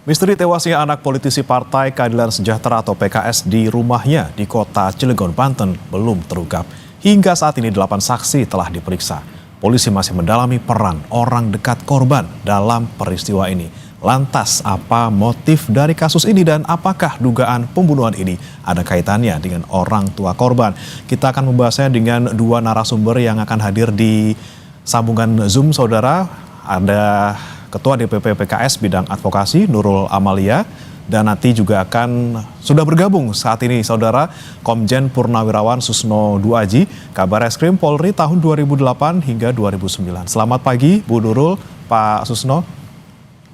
Misteri tewasnya anak politisi Partai Keadilan Sejahtera atau PKS di rumahnya di kota Cilegon, Banten belum terungkap. Hingga saat ini 8 saksi telah diperiksa. Polisi masih mendalami peran orang dekat korban dalam peristiwa ini. Lantas apa motif dari kasus ini dan apakah dugaan pembunuhan ini ada kaitannya dengan orang tua korban? Kita akan membahasnya dengan dua narasumber yang akan hadir di sambungan Zoom, saudara. Ada Ketua DPP PKS bidang advokasi Nurul Amalia, dan nanti juga akan sudah bergabung saat ini saudara Komjen Purnawirawan Susno Duaji, Kabar Eskrim Polri tahun 2008 hingga 2009. Selamat pagi Bu Nurul, Pak Susno.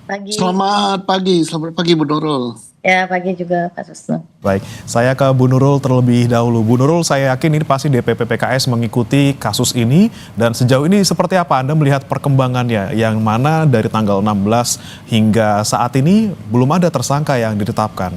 Pagi. Selamat pagi Bu Nurul. Ya, pagi juga Pak Susno. Baik, saya ke Bu Nurul terlebih dahulu. Bu Nurul, saya yakin ini pasti DPP PKS mengikuti kasus ini, dan sejauh ini seperti apa Anda melihat perkembangannya, yang mana dari tanggal 16 hingga saat ini belum ada tersangka yang ditetapkan?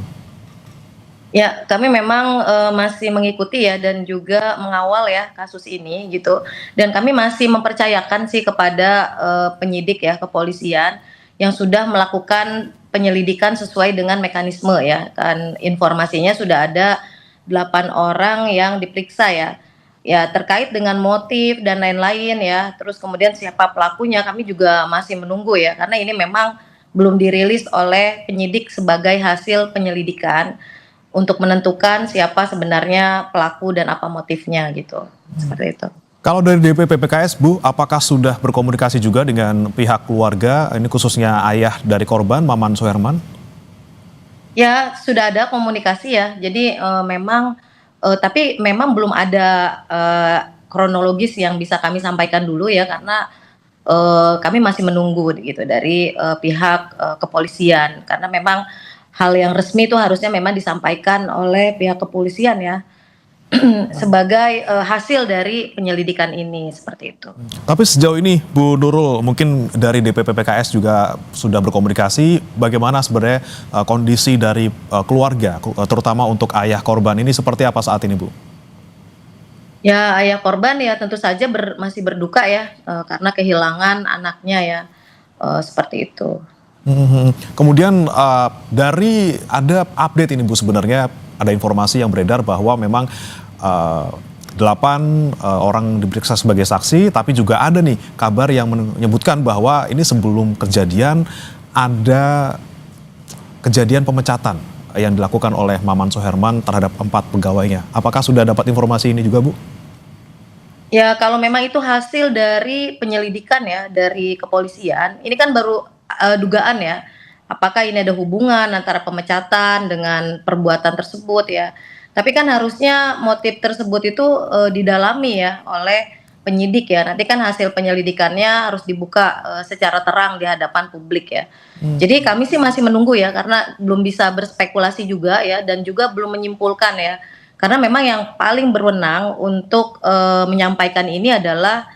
Ya, kami memang masih mengikuti ya dan juga mengawal ya kasus ini gitu. Dan kami masih mempercayakan sih kepada penyidik ya, kepolisian yang sudah melakukan penyelidikan sesuai dengan mekanisme ya. Kan informasinya sudah ada 8 orang yang diperiksa ya. Ya, terkait dengan motif dan lain-lain ya. Terus kemudian siapa pelakunya kami juga masih menunggu ya, karena ini memang belum dirilis oleh penyidik sebagai hasil penyelidikan untuk menentukan siapa sebenarnya pelaku dan apa motifnya gitu. Seperti itu. Kalau dari DPP PKS, Bu, apakah sudah berkomunikasi juga dengan pihak keluarga, ini khususnya ayah dari korban, Maman Soherman? Ya, sudah ada komunikasi ya. Jadi memang tapi memang belum ada kronologis yang bisa kami sampaikan dulu ya, karena kami masih menunggu gitu dari pihak kepolisian, karena memang hal yang resmi itu harusnya memang disampaikan oleh pihak kepolisian ya. Sebagai hasil dari penyelidikan ini, seperti itu. Tapi sejauh ini Bu Nurul, mungkin dari DPP PKS juga sudah berkomunikasi bagaimana sebenarnya kondisi dari keluarga, terutama untuk ayah korban ini seperti apa saat ini, Bu? Ya, ayah korban ya tentu saja masih berduka ya, karena kehilangan anaknya ya, seperti itu. Kemudian dari ada update ini Bu, sebenarnya ada informasi yang beredar bahwa memang 8 orang diperiksa sebagai saksi, tapi juga ada nih kabar yang menyebutkan bahwa ini sebelum kejadian ada kejadian pemecatan yang dilakukan oleh Maman Soherman terhadap 4 pegawainya. Apakah sudah dapat informasi ini juga, Bu? Ya, kalau memang itu hasil dari penyelidikan ya dari kepolisian, ini kan baru dugaan ya. Apakah ini ada hubungan antara pemecatan dengan perbuatan tersebut ya. Tapi kan harusnya motif tersebut itu didalami ya oleh penyidik ya. Nanti kan hasil penyelidikannya harus dibuka secara terang di hadapan publik ya. Jadi kami sih masih menunggu ya, karena belum bisa berspekulasi juga ya, dan juga belum menyimpulkan ya. Karena memang yang paling berwenang untuk menyampaikan ini adalah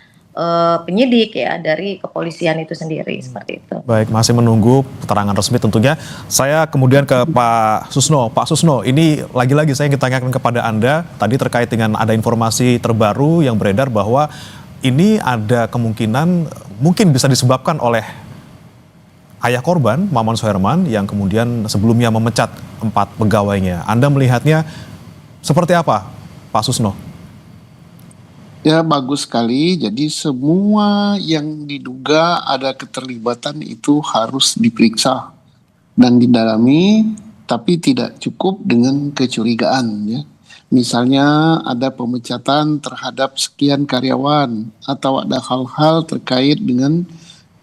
penyidik ya dari kepolisian itu sendiri, seperti itu. Baik, masih menunggu keterangan resmi tentunya. Saya kemudian ke Pak Susno. Pak Susno, ini lagi-lagi saya ingin tanyakan kepada Anda tadi terkait dengan ada informasi terbaru yang beredar bahwa ini ada kemungkinan mungkin bisa disebabkan oleh ayah korban, Maman Soherman, yang kemudian sebelumnya memecat 4 pegawainya. Anda melihatnya seperti apa, Pak Susno? Ya, bagus sekali. Jadi semua yang diduga ada keterlibatan itu harus diperiksa dan didalami, tapi tidak cukup dengan kecurigaan ya. Misalnya ada pemecatan terhadap sekian karyawan atau ada hal-hal terkait dengan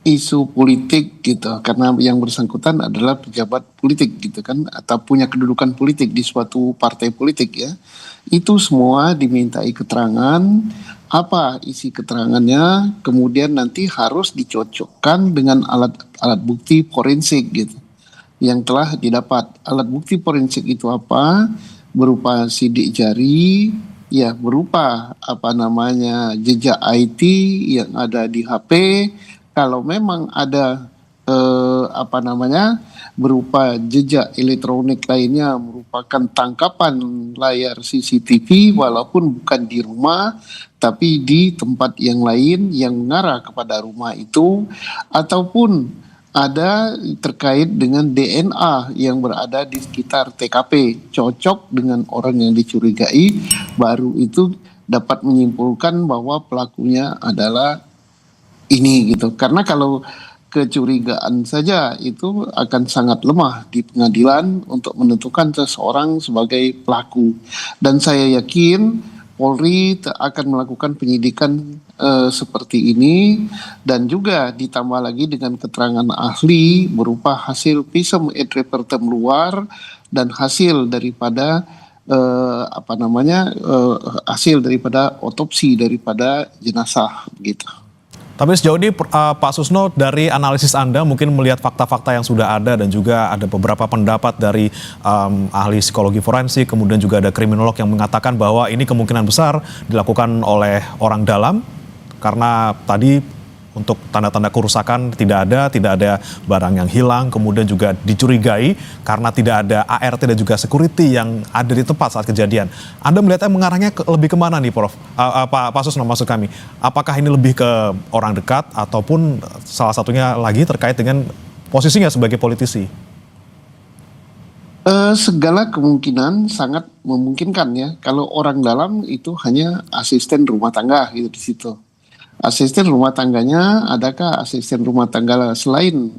isu politik gitu, karena yang bersangkutan adalah pejabat politik gitu kan, atau punya kedudukan politik di suatu partai politik ya. Itu semua dimintai keterangan, apa isi keterangannya, kemudian nanti harus dicocokkan dengan alat bukti forensik gitu yang telah didapat. Alat bukti forensik itu apa? Berupa sidik jari, ya berupa jejak IT yang ada di HP. Kalau memang ada berupa jejak elektronik lainnya merupakan tangkapan layar CCTV walaupun bukan di rumah tapi di tempat yang lain yang mengarah kepada rumah itu, ataupun ada terkait dengan DNA yang berada di sekitar TKP, cocok dengan orang yang dicurigai, baru itu dapat menyimpulkan bahwa pelakunya adalah ini gitu. Karena kalau kecurigaan saja itu akan sangat lemah di pengadilan untuk menentukan seseorang sebagai pelaku. Dan saya yakin Polri akan melakukan penyidikan seperti ini, dan juga ditambah lagi dengan keterangan ahli berupa hasil visum et repertum luar dan hasil daripada hasil daripada otopsi daripada jenazah gitu. Tapi sejauh ini Pak Susno, dari analisis Anda mungkin melihat fakta-fakta yang sudah ada dan juga ada beberapa pendapat dari ahli psikologi forensik, kemudian juga ada kriminolog yang mengatakan bahwa ini kemungkinan besar dilakukan oleh orang dalam karena tadi untuk tanda-tanda kerusakan tidak ada barang yang hilang, kemudian juga dicurigai karena tidak ada ART dan juga security yang ada di tempat saat kejadian. Anda melihatnya mengarahnya lebih kemana nih, Prof? Pak Susno, maksud kami, apakah ini lebih ke orang dekat ataupun salah satunya lagi terkait dengan posisinya sebagai politisi? Segala kemungkinan sangat memungkinkan ya. Kalau orang dalam itu hanya asisten rumah tangga gitu di situ. Asisten rumah tangganya, adakah asisten rumah tangga selain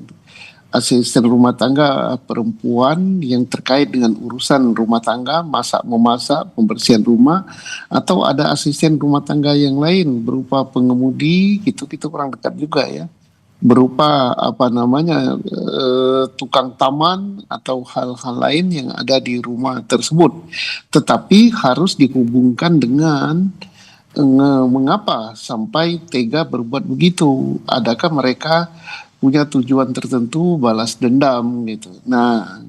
asisten rumah tangga perempuan yang terkait dengan urusan rumah tangga, memasak, pembersihan rumah, atau ada asisten rumah tangga yang lain berupa pengemudi, gitu orang dekat juga ya, berupa tukang taman atau hal-hal lain yang ada di rumah tersebut. Tetapi harus dihubungkan dengan mengapa sampai tega berbuat begitu? Adakah mereka punya tujuan tertentu, balas dendam gitu? Nah,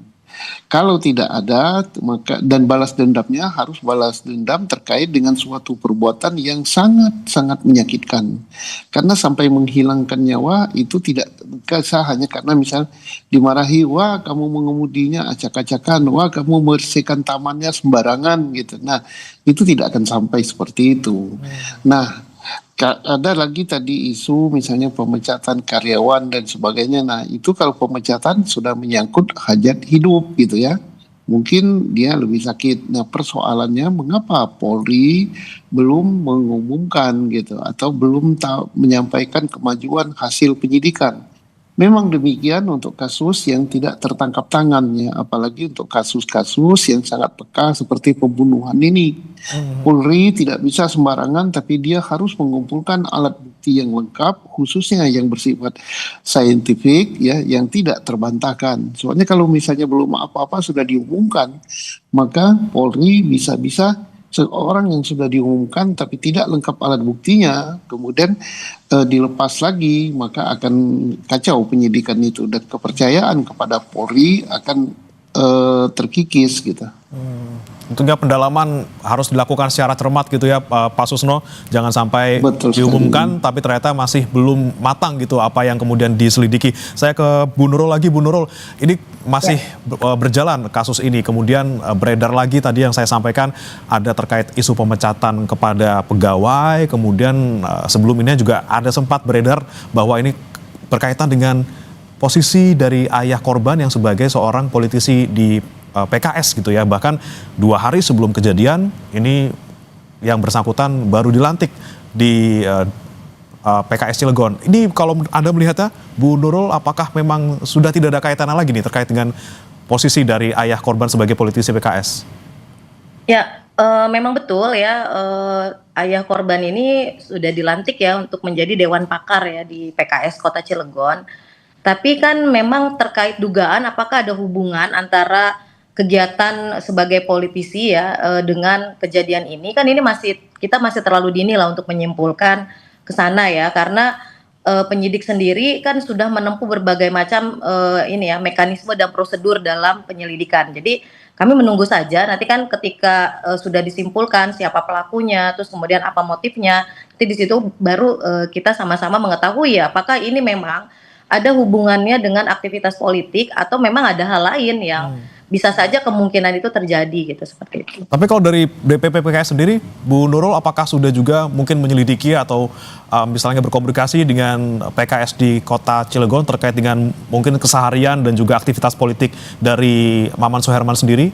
kalau tidak ada, maka dan balas dendamnya harus balas dendam terkait dengan suatu perbuatan yang sangat menyakitkan. Karena sampai menghilangkan nyawa itu tidak bisa hanya karena misal dimarahi, wah kamu mengemudinya acak-acakan, wah kamu membersihkan tamannya sembarangan gitu. Nah, itu tidak akan sampai seperti itu. Nah, ada lagi tadi isu misalnya pemecatan karyawan dan sebagainya. Nah, itu kalau pemecatan sudah menyangkut hajat hidup gitu ya. Mungkin dia lebih sakit. Nah, persoalannya mengapa Polri belum mengumumkan gitu atau belum menyampaikan kemajuan hasil penyidikan. Memang demikian untuk kasus yang tidak tertangkap tangannya, apalagi untuk kasus-kasus yang sangat peka seperti pembunuhan ini. Polri tidak bisa sembarangan, tapi dia harus mengumpulkan alat bukti yang lengkap, khususnya yang bersifat saintifik, ya, yang tidak terbantahkan. Soalnya kalau misalnya belum apa-apa sudah diumumkan, maka Polri bisa-bisa seorang yang sudah diumumkan tapi tidak lengkap alat buktinya, kemudian dilepas lagi, maka akan kacau penyidikan itu dan kepercayaan kepada Polri akan terkikis gitu. Tentunya pendalaman harus dilakukan secara cermat gitu ya Pak Susno, jangan sampai diumumkan tapi ternyata masih belum matang gitu apa yang kemudian diselidiki. Saya ke Bu Nurul lagi, Bu Nurul, ini masih berjalan kasus ini, kemudian beredar lagi tadi yang saya sampaikan ada terkait isu pemecatan kepada pegawai, kemudian sebelum ini juga ada sempat beredar bahwa ini berkaitan dengan posisi dari ayah korban yang sebagai seorang politisi di PKS gitu ya. Bahkan 2 hari sebelum kejadian ini yang bersangkutan baru dilantik di PKS Cilegon. Ini kalau Anda melihatnya, Bu Nurul, apakah memang sudah tidak ada kaitannya lagi nih terkait dengan posisi dari ayah korban sebagai politisi PKS? Ya, memang betul ya, ayah korban ini sudah dilantik ya untuk menjadi Dewan Pakar ya di PKS Kota Cilegon. Tapi kan memang terkait dugaan apakah ada hubungan antara kegiatan sebagai politisi ya dengan kejadian ini, kan ini kita masih terlalu dini lah untuk menyimpulkan ke sana ya, karena penyidik sendiri kan sudah menempuh berbagai macam mekanisme dan prosedur dalam penyelidikan. Jadi kami menunggu saja nanti kan ketika sudah disimpulkan siapa pelakunya, terus kemudian apa motifnya, nanti di situ baru kita sama-sama mengetahui ya apakah ini memang ada hubungannya dengan aktivitas politik atau memang ada hal lain yang bisa saja kemungkinan itu terjadi gitu, seperti itu. Tapi kalau dari DPP PKS sendiri, Bu Nurul, apakah sudah juga mungkin menyelidiki atau misalnya berkomunikasi dengan PKS di Kota Cilegon terkait dengan mungkin keseharian dan juga aktivitas politik dari Maman Suherman sendiri?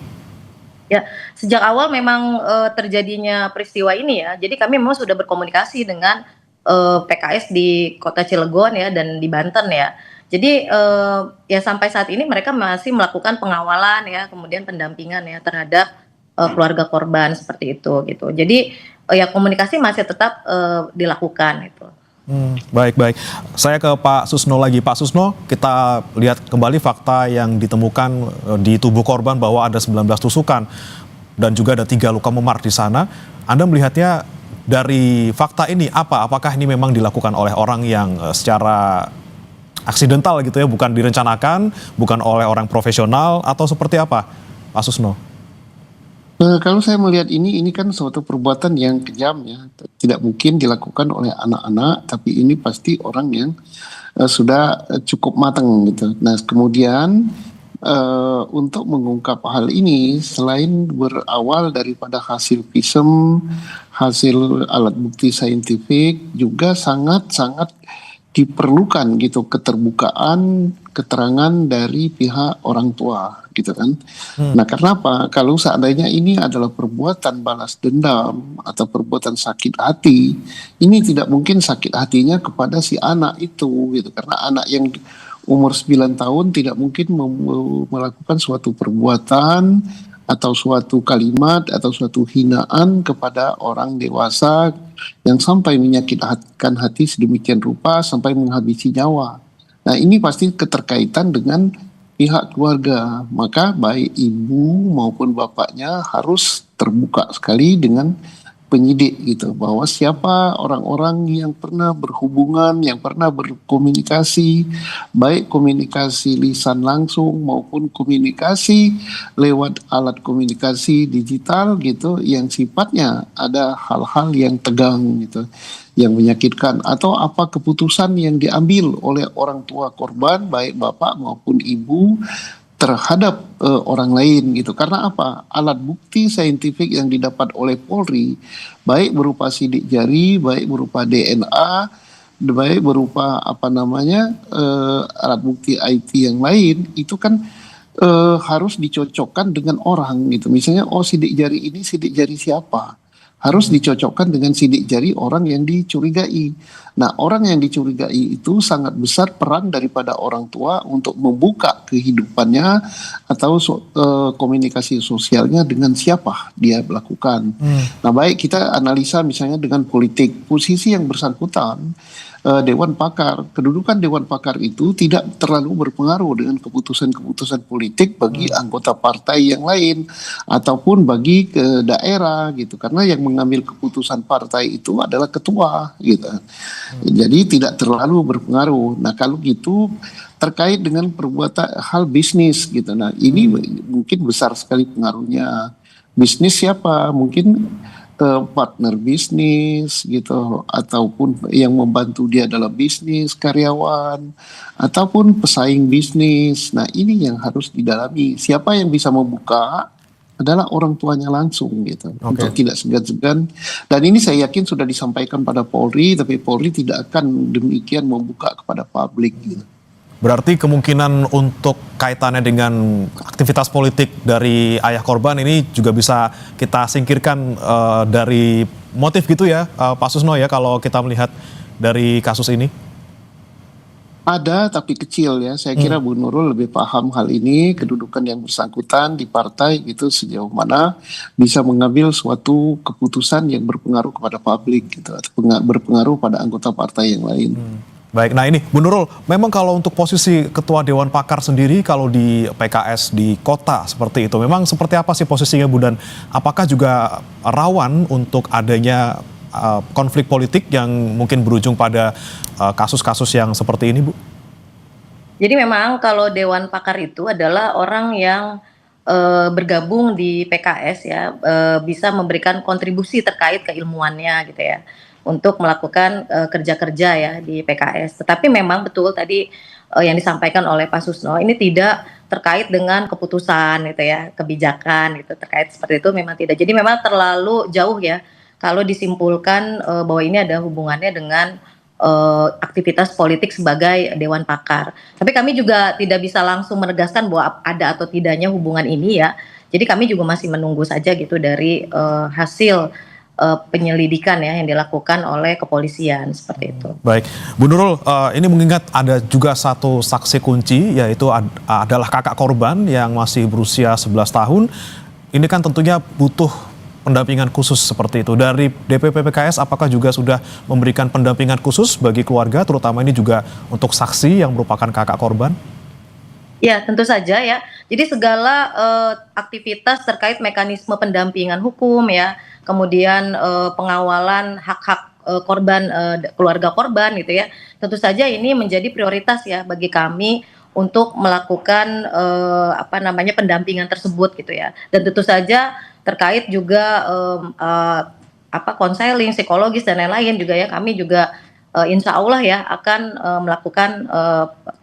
Ya, sejak awal memang terjadinya peristiwa ini ya, jadi kami memang sudah berkomunikasi dengan PKS di Kota Cilegon ya dan di Banten ya. Jadi ya sampai saat ini mereka masih melakukan pengawalan ya, kemudian pendampingan ya terhadap keluarga korban seperti itu gitu. Jadi ya komunikasi masih tetap dilakukan itu. Baik, baik. Saya ke Pak Susno lagi. Pak Susno, kita lihat kembali fakta yang ditemukan di tubuh korban bahwa ada 19 tusukan dan juga ada 3 luka memar di sana. Anda melihatnya dari fakta ini apa? Apakah ini memang dilakukan oleh orang yang secara aksidental gitu ya, bukan direncanakan, bukan oleh orang profesional atau seperti apa, Pak Susno? Kalau saya melihat ini kan suatu perbuatan yang kejam ya, tidak mungkin dilakukan oleh anak-anak, tapi ini pasti orang yang sudah cukup matang gitu. Nah kemudian untuk mengungkap hal ini, selain berawal daripada hasil visum, hasil alat bukti saintifik, juga sangat-sangat diperlukan gitu keterbukaan keterangan dari pihak orang tua gitu kan. Nah, karena apa? Kalau seandainya ini adalah perbuatan balas dendam atau perbuatan sakit hati, ini tidak mungkin sakit hatinya kepada si anak itu gitu. Karena anak yang umur 9 tahun tidak mungkin melakukan suatu perbuatan atau suatu kalimat atau suatu hinaan kepada orang dewasa yang sampai menyakitkan hati sedemikian rupa sampai menghabisi nyawa. Nah ini pasti keterkaitan dengan pihak keluarga, maka baik ibu maupun bapaknya harus terbuka sekali dengan penyidik gitu, bahwa siapa orang-orang yang pernah berhubungan, yang pernah berkomunikasi, baik komunikasi lisan langsung maupun komunikasi lewat alat komunikasi digital gitu, yang sifatnya ada hal-hal yang tegang gitu, yang menyakitkan, atau apa keputusan yang diambil oleh orang tua korban, baik bapak maupun ibu, terhadap orang lain gitu. Karena apa? Alat bukti saintifik yang didapat oleh Polri, baik berupa sidik jari, baik berupa DNA, baik berupa alat bukti IT yang lain, itu kan harus dicocokkan dengan orang gitu. Misalnya, oh sidik jari ini sidik jari siapa? Harus dicocokkan dengan sidik jari orang yang dicurigai. Nah, orang yang dicurigai itu sangat besar peran daripada orang tua untuk membuka kehidupannya atau komunikasi sosialnya dengan siapa dia melakukan. Nah, baik kita analisa misalnya dengan politik, posisi yang bersangkutan, Dewan Pakar, kedudukan Dewan Pakar itu tidak terlalu berpengaruh dengan keputusan-keputusan politik bagi anggota partai yang lain ataupun bagi ke daerah gitu, karena yang mengambil keputusan partai itu adalah ketua gitu. Jadi tidak terlalu berpengaruh. Nah kalau gitu terkait dengan perbuatan hal bisnis gitu, nah ini mungkin besar sekali pengaruhnya. Bisnis siapa? Mungkin partner bisnis gitu, ataupun yang membantu dia dalam bisnis, karyawan, ataupun pesaing bisnis. Nah ini yang harus didalami. Siapa yang bisa membuka adalah orang tuanya langsung gitu, untuk tidak segan-segan. Dan ini saya yakin sudah disampaikan pada Polri, tapi Polri tidak akan demikian membuka kepada publik gitu. Berarti kemungkinan untuk kaitannya dengan aktivitas politik dari ayah korban ini juga bisa kita singkirkan dari motif gitu ya, Pak Susno ya, kalau kita melihat dari kasus ini? Ada tapi kecil ya. Saya kira Bu Nurul lebih paham hal ini, kedudukan yang bersangkutan di partai itu sejauh mana bisa mengambil suatu keputusan yang berpengaruh kepada publik gitu, atau berpengaruh pada anggota partai yang lain. Baik, nah ini Bu Nurul, memang kalau untuk posisi Ketua Dewan Pakar sendiri kalau di PKS di kota seperti itu, memang seperti apa sih posisinya Bu, dan apakah juga rawan untuk adanya konflik politik yang mungkin berujung pada kasus-kasus yang seperti ini, Bu? Jadi memang kalau Dewan Pakar itu adalah orang yang bergabung di PKS ya, bisa memberikan kontribusi terkait keilmuannya gitu ya, untuk melakukan kerja-kerja ya di PKS. Tetapi memang betul tadi yang disampaikan oleh Pak Susno, ini tidak terkait dengan keputusan gitu ya, kebijakan gitu, terkait seperti itu memang tidak. Jadi memang terlalu jauh ya kalau disimpulkan, bahwa ini ada hubungannya dengan, aktivitas politik sebagai dewan pakar. Tapi kami juga tidak bisa langsung menegaskan bahwa ada atau tidaknya hubungan ini ya. Jadi kami juga masih menunggu saja gitu dari, hasil, penyelidikan ya yang dilakukan oleh kepolisian, seperti itu. Baik, Bu Nurul, ini mengingat ada juga satu saksi kunci, yaitu adalah kakak korban yang masih berusia 11 tahun. Ini kan tentunya butuh pendampingan khusus seperti itu. Dari DPP PKS apakah juga sudah memberikan pendampingan khusus bagi keluarga, terutama ini juga untuk saksi yang merupakan kakak korban? Ya, tentu saja ya. Jadi segala, aktivitas terkait mekanisme pendampingan hukum ya, kemudian, pengawalan hak-hak, korban, keluarga korban gitu ya, tentu saja ini menjadi prioritas ya bagi kami untuk melakukan, pendampingan tersebut gitu ya. Dan tentu saja terkait juga, konseling psikologis dan lain-lain juga ya, kami juga, insya Allah ya akan, melakukan,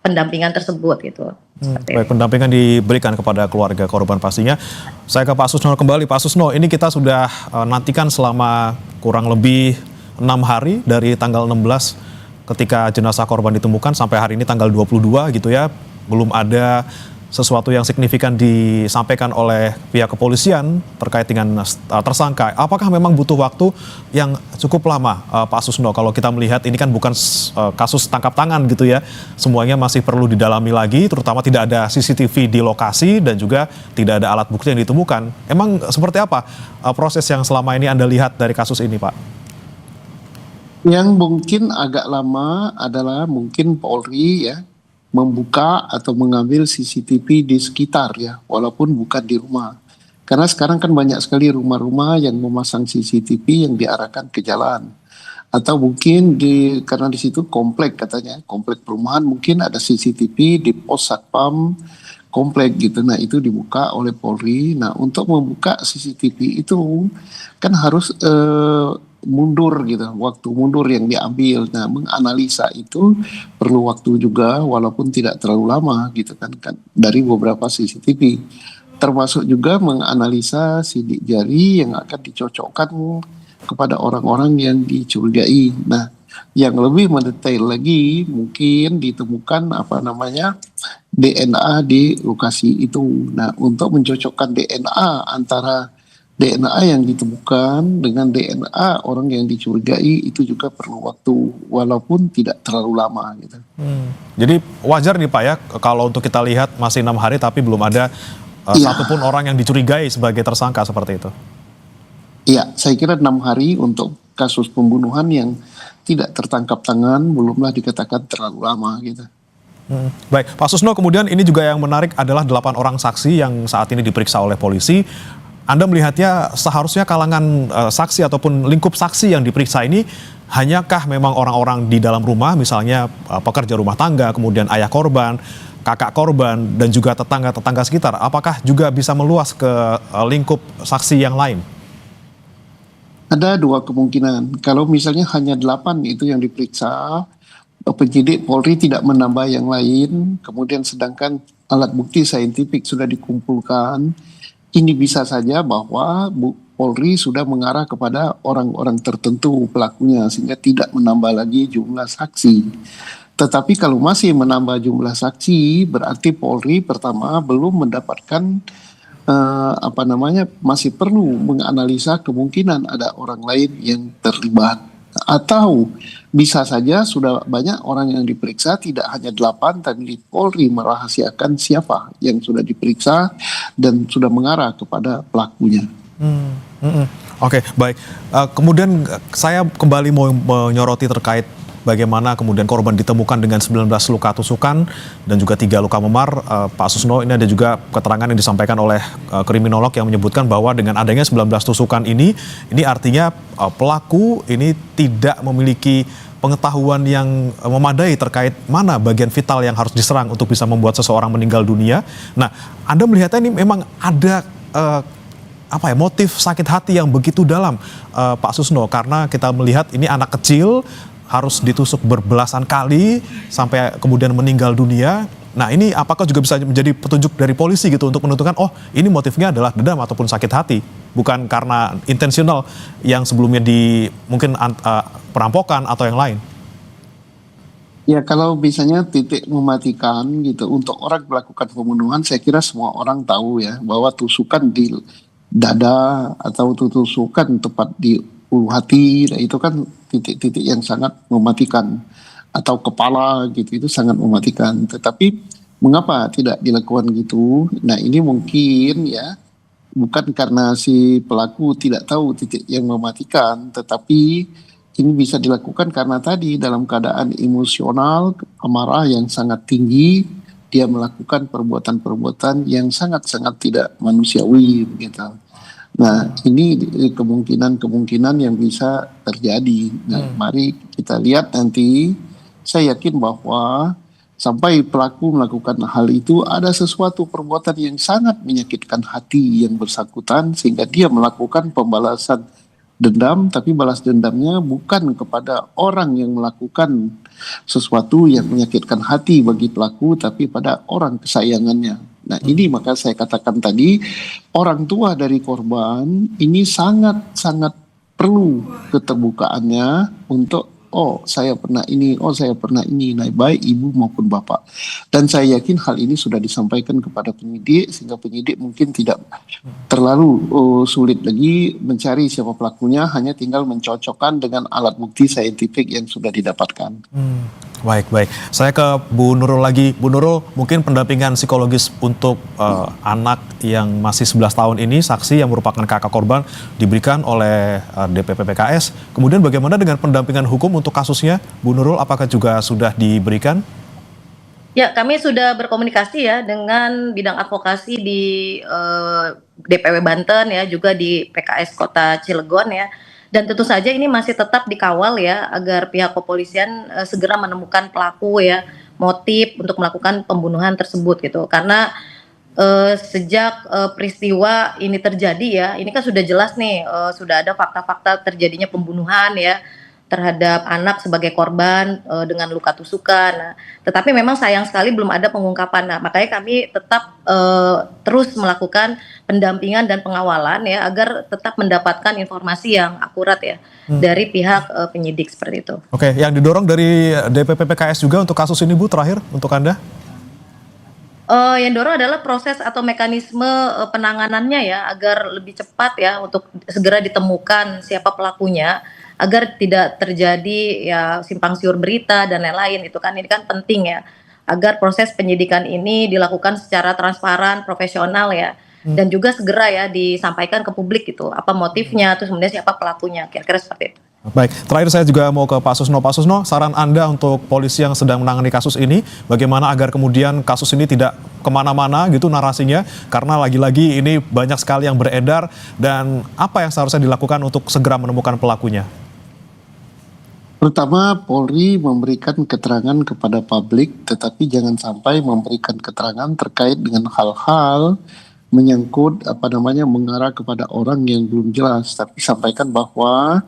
pendampingan tersebut gitu. Baik, pendampingan diberikan kepada keluarga korban pastinya. Saya ke Pak Susno kembali. Pak Susno, ini kita sudah nantikan selama kurang lebih 6 hari dari tanggal 16 ketika jenazah korban ditemukan sampai hari ini tanggal 22 gitu ya. Belum ada sesuatu yang signifikan disampaikan oleh pihak kepolisian terkait dengan tersangka. Apakah memang butuh waktu yang cukup lama, Pak Susno? Kalau kita melihat ini kan bukan kasus tangkap tangan gitu ya, semuanya masih perlu didalami lagi, terutama tidak ada CCTV di lokasi dan juga tidak ada alat bukti yang ditemukan. Emang seperti apa proses yang selama ini Anda lihat dari kasus ini, Pak? Yang mungkin agak lama adalah mungkin Polri ya membuka atau mengambil CCTV di sekitar ya, walaupun bukan di rumah. Karena sekarang kan banyak sekali rumah-rumah yang memasang CCTV yang diarahkan ke jalan. Atau mungkin karena di situ komplek katanya, komplek perumahan mungkin ada CCTV di pos satpam komplek gitu. Nah itu dibuka oleh Polri. Nah untuk membuka CCTV itu kan harus mundur gitu, waktu mundur yang diambil. Nah menganalisa itu perlu waktu juga walaupun tidak terlalu lama gitu kan dari beberapa CCTV. Termasuk juga menganalisa sidik jari yang akan dicocokkan kepada orang-orang yang dicurigai. Nah yang lebih mendetail lagi mungkin ditemukan DNA di lokasi itu. Nah untuk mencocokkan DNA antara DNA yang ditemukan dengan DNA orang yang dicurigai itu juga perlu waktu walaupun tidak terlalu lama gitu. Jadi wajar nih Pak ya kalau untuk kita lihat masih 6 hari tapi belum ada satupun orang yang dicurigai sebagai tersangka seperti itu. Iya, saya kira 6 hari untuk kasus pembunuhan yang tidak tertangkap tangan belumlah dikatakan terlalu lama gitu. Baik, Pak Susno, kemudian ini juga yang menarik adalah 8 orang saksi yang saat ini diperiksa oleh polisi. Anda melihatnya seharusnya kalangan saksi ataupun lingkup saksi yang diperiksa ini hanyakah memang orang-orang di dalam rumah, misalnya pekerja rumah tangga, kemudian ayah korban, kakak korban, dan juga tetangga-tetangga sekitar? Apakah juga bisa meluas ke lingkup saksi yang lain? Ada 2 kemungkinan. Kalau misalnya hanya 8 itu yang diperiksa, penyidik Polri tidak menambah yang lain, kemudian sedangkan alat bukti saintifik sudah dikumpulkan, ini bisa saja bahwa Polri sudah mengarah kepada orang-orang tertentu pelakunya sehingga tidak menambah lagi jumlah saksi. Tetapi kalau masih menambah jumlah saksi berarti Polri pertama belum mendapatkan masih perlu menganalisa kemungkinan ada orang lain yang terlibat. Atau bisa saja sudah banyak orang yang diperiksa, tidak hanya 8, tapi Polri merahasiakan siapa yang sudah diperiksa dan sudah mengarah kepada pelakunya. Oke, baik. Kemudian saya kembali mau menyoroti terkait bagaimana kemudian korban ditemukan dengan 19 luka tusukan dan juga 3 luka memar. Pak Susno, ini ada juga keterangan yang disampaikan oleh kriminolog yang menyebutkan bahwa dengan adanya 19 tusukan ini artinya pelaku ini tidak memiliki pengetahuan yang memadai terkait mana bagian vital yang harus diserang untuk bisa membuat seseorang meninggal dunia. Nah, Anda melihatnya ini memang ada motif sakit hati yang begitu dalam, Pak Susno, karena kita melihat ini anak kecil harus ditusuk berbelasan kali sampai kemudian meninggal dunia. Nah ini apakah juga bisa menjadi petunjuk dari polisi gitu untuk menentukan oh ini motifnya adalah dendam ataupun sakit hati, bukan karena intensional yang sebelumnya mungkin perampokan atau yang lain. Ya kalau misalnya titik mematikan gitu untuk orang melakukan pembunuhan, saya kira semua orang tahu ya bahwa tusukan di dada atau tusukan tepat di ulu hati, nah itu kan titik-titik yang sangat mematikan, atau kepala gitu itu sangat mematikan. Tetapi mengapa tidak dilakukan gitu? Nah ini mungkin ya bukan karena si pelaku tidak tahu titik yang mematikan, tetapi ini bisa dilakukan karena tadi dalam keadaan emosional, amarah yang sangat tinggi, dia melakukan perbuatan-perbuatan yang sangat-sangat tidak manusiawi begitu. Nah, ini kemungkinan-kemungkinan yang bisa terjadi. Nah, mari kita lihat nanti. Saya yakin bahwa sampai pelaku melakukan hal itu ada sesuatu perbuatan yang sangat menyakitkan hati yang bersangkutan sehingga dia melakukan pembalasan dendam, tapi balas dendamnya bukan kepada orang yang melakukan sesuatu yang menyakitkan hati bagi pelaku, tapi pada orang kesayangannya. Nah ini maka saya katakan tadi, orang tua dari korban ini sangat-sangat perlu keterbukaannya untuk oh saya pernah ini, oh saya pernah ini, nah, baik ibu maupun bapak. Dan saya yakin hal ini sudah disampaikan kepada penyidik sehingga penyidik mungkin tidak terlalu sulit lagi mencari siapa pelakunya, hanya tinggal mencocokkan dengan alat bukti saintifik yang sudah didapatkan. Baik. Saya ke Bu Nurul lagi. Bu Nurul, mungkin pendampingan psikologis untuk anak yang masih 11 tahun ini, saksi yang merupakan kakak korban, diberikan oleh DPP PKS. Kemudian bagaimana dengan pendampingan hukum untuk kasusnya? Bu Nurul, apakah juga sudah diberikan? Ya, kami sudah berkomunikasi ya dengan bidang advokasi di DPW Banten ya, juga di PKS Kota Cilegon ya. Dan tentu saja ini masih tetap dikawal ya agar pihak kepolisian segera menemukan pelaku ya, motif untuk melakukan pembunuhan tersebut gitu. Karena sejak peristiwa ini terjadi ya, ini kan sudah jelas nih sudah ada fakta-fakta terjadinya pembunuhan ya terhadap anak sebagai korban dengan luka tusukan. Nah, tetapi memang sayang sekali belum ada pengungkapan. Nah, makanya kami tetap terus melakukan pendampingan dan pengawalan ya agar tetap mendapatkan informasi yang akurat ya dari pihak penyidik seperti itu. Oke, yang didorong dari DPP PKS juga untuk kasus ini Bu, terakhir untuk Anda? Yang dorong adalah proses atau mekanisme penanganannya ya agar lebih cepat ya untuk segera ditemukan siapa pelakunya agar tidak terjadi ya simpang siur berita dan lain-lain. Itu kan ini kan penting ya agar proses penyidikan ini dilakukan secara transparan, profesional ya, dan juga segera ya disampaikan ke publik gitu apa motifnya, terus kemudian siapa pelakunya, kira-kira seperti itu. Baik, terakhir saya juga mau ke Pak Susno. Pak Susno, saran Anda untuk polisi yang sedang menangani kasus ini, bagaimana agar kemudian kasus ini tidak kemana-mana gitu narasinya, karena lagi-lagi ini banyak sekali yang beredar, dan apa yang seharusnya dilakukan untuk segera menemukan pelakunya? Pertama, Polri memberikan keterangan kepada publik, tetapi jangan sampai memberikan keterangan terkait dengan hal-hal menyangkut mengarah kepada orang yang belum jelas. Tapi sampaikan bahwa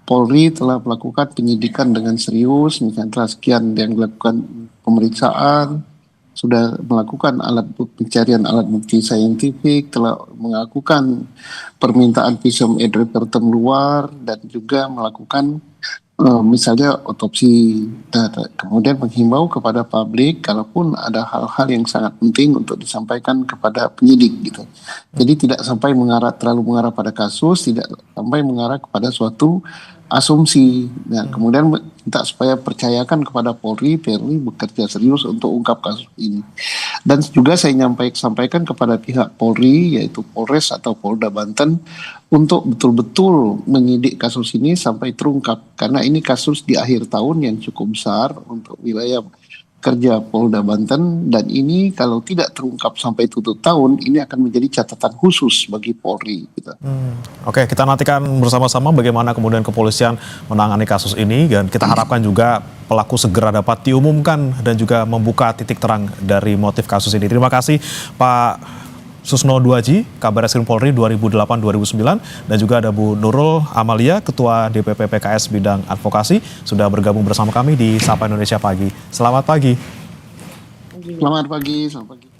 Polri telah melakukan penyidikan dengan serius, misalnya telah sekian yang dilakukan pemeriksaan, sudah melakukan pencarian alat bukti saintifik, telah melakukan permintaan visum et repertum luar, dan juga melakukan misalnya otopsi. Nah, kemudian menghimbau kepada publik kalaupun ada hal-hal yang sangat penting untuk disampaikan kepada penyidik gitu. Jadi tidak sampai terlalu mengarah pada kasus, tidak sampai mengarah kepada suatu asumsi. Nah, kemudian minta supaya percayakan kepada Polri bekerja serius untuk ungkap kasus ini. Dan juga saya sampaikan kepada pihak Polri, yaitu Polres atau Polda Banten, untuk betul-betul menyidik kasus ini sampai terungkap. Karena ini kasus di akhir tahun yang cukup besar untuk wilayah kerja Polda Banten, dan ini kalau tidak terungkap sampai tutup tahun, ini akan menjadi catatan khusus bagi Polri. Gitu. Oke, kita nantikan bersama-sama bagaimana kemudian kepolisian menangani kasus ini, dan kita harapkan juga pelaku segera dapat diumumkan dan juga membuka titik terang dari motif kasus ini. Terima kasih Pak Susno Duaji, Kabar Eskrim Polri 2008-2009, dan juga ada Bu Nurul Amalia, Ketua DPP PKS Bidang Advokasi, sudah bergabung bersama kami di Sapa Indonesia Pagi. Selamat pagi. pagi. Selamat pagi, selamat pagi.